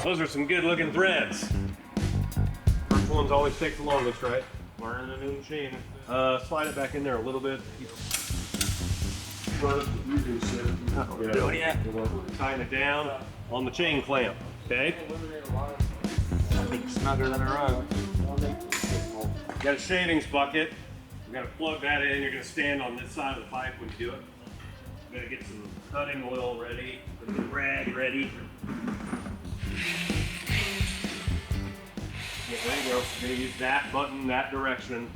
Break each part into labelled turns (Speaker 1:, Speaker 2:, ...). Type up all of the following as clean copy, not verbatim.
Speaker 1: Those are some good looking threads. First ones always take the longest, right? Learning a new machine. Slide it back in there a little bit. Tying it down on the chain clamp, okay?
Speaker 2: I think snugger than a rug.
Speaker 1: You got a shavings bucket. You got to plug that in. You're going to stand on this side of the pipe when you do it. You got to get some cutting oil ready, the rag ready. Yeah, there you go. You're going to use that button that direction.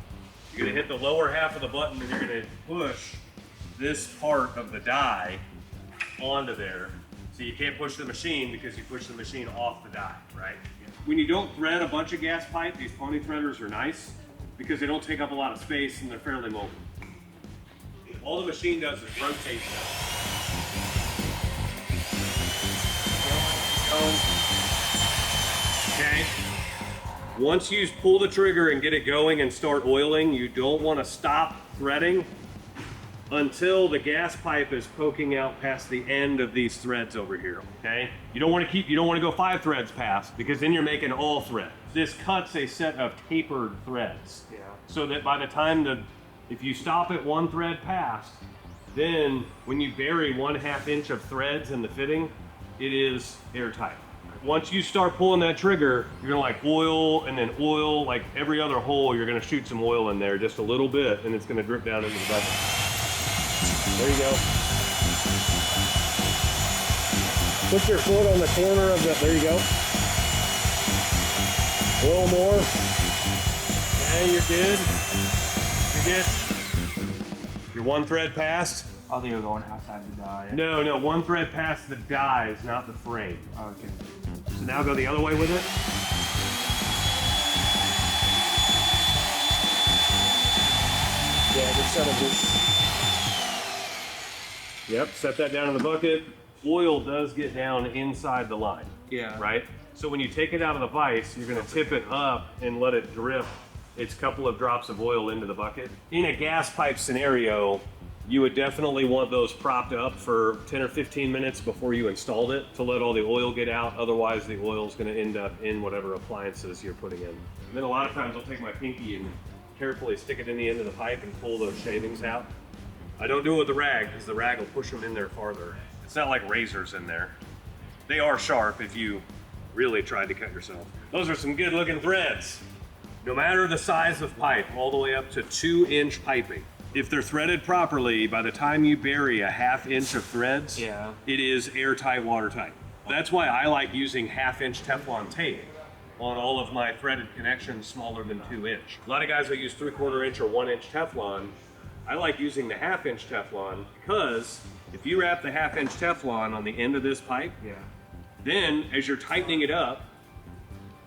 Speaker 1: You're going to hit the lower half of the button and you're going to push this part of the die onto there. So you can't push the machine because you push the machine off the die, right? When you don't thread a bunch of gas pipe, these pony threaders are nice because they don't take up a lot of space and they're fairly mobile. All the machine does is rotate them. Okay. Once you pull the trigger and get it going and start oiling, you don't want to stop threading until the gas pipe is poking out past the end of these threads over here, okay? You don't want to go 5 threads past because then you're making all thread. This cuts a set of tapered threads.
Speaker 2: Yeah.
Speaker 1: So that by the time if you stop at 1 thread past, then when you bury 1/2 inch of threads in the fitting, it is airtight. Once you start pulling that trigger, you're gonna like oil and then oil, like every other hole, you're gonna shoot some oil in there just a little bit and it's gonna drip down into the bucket. There you go. Put your foot on the corner of the, there you go. A little more. Yeah, you're good. You're good. You're 1 thread past.
Speaker 2: I think you're going outside the die.
Speaker 1: No, 1 thread past the dies, not the frame.
Speaker 2: Okay.
Speaker 1: So now go the other way with it.
Speaker 2: Yeah, just set of this.
Speaker 1: Yep, set that down in the bucket. Oil does get down inside the line.
Speaker 2: Yeah.
Speaker 1: Right? So when you take it out of the vise, you're gonna tip it up and let it drip its couple of drops of oil into the bucket. In a gas pipe scenario, you would definitely want those propped up for 10 or 15 minutes before you installed it to let all the oil get out. Otherwise, the oil is gonna end up in whatever appliances you're putting in. And then a lot of times I'll take my pinky and carefully stick it in the end of the pipe and pull those shavings out. I don't do it with the rag because the rag will push them in there farther. It's not like razors in there. They are sharp if you really tried to cut yourself. Those are some good looking threads. No matter the size of pipe, all the way up to 2-inch piping. If they're threaded properly, by the time you bury a 1/2 inch of threads,
Speaker 2: Yeah.
Speaker 1: it is airtight, watertight. That's why I like using 1/2 inch Teflon tape on all of my threaded connections smaller than 2-inch. A lot of guys will use 3/4 inch or 1-inch Teflon. I like using the 1/2 inch Teflon because if you wrap the 1/2 inch Teflon on the end of this pipe,
Speaker 2: Yeah.
Speaker 1: then as you're tightening it up,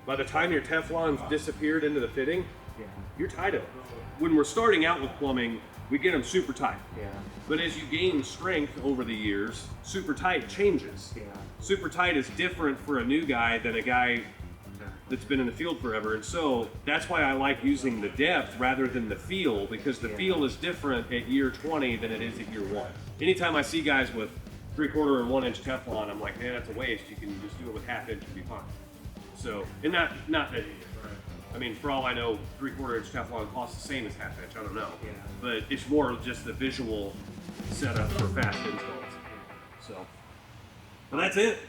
Speaker 1: by the time your Teflon's disappeared into the fitting,
Speaker 2: Yeah.
Speaker 1: you're tight of it. When we're starting out with plumbing, we get them super tight.
Speaker 2: Yeah.
Speaker 1: But as you gain strength over the years, super tight changes.
Speaker 2: Yeah.
Speaker 1: Super tight is different for a new guy than a guy that's been in the field forever. And so that's why I like using the depth rather than the feel, because the feel is different at year 20 than it is at year 1. Anytime I see guys with 3/4 and 1-inch Teflon, I'm like, man, that's a waste. You can just do it with 1/2 inch and be fine. So, and not that, I mean, for all I know, 3/4 inch Teflon costs the same as 1/2 inch. I don't know.
Speaker 2: Yeah.
Speaker 1: But it's more of just the visual setup for fast installs. So, but that's it.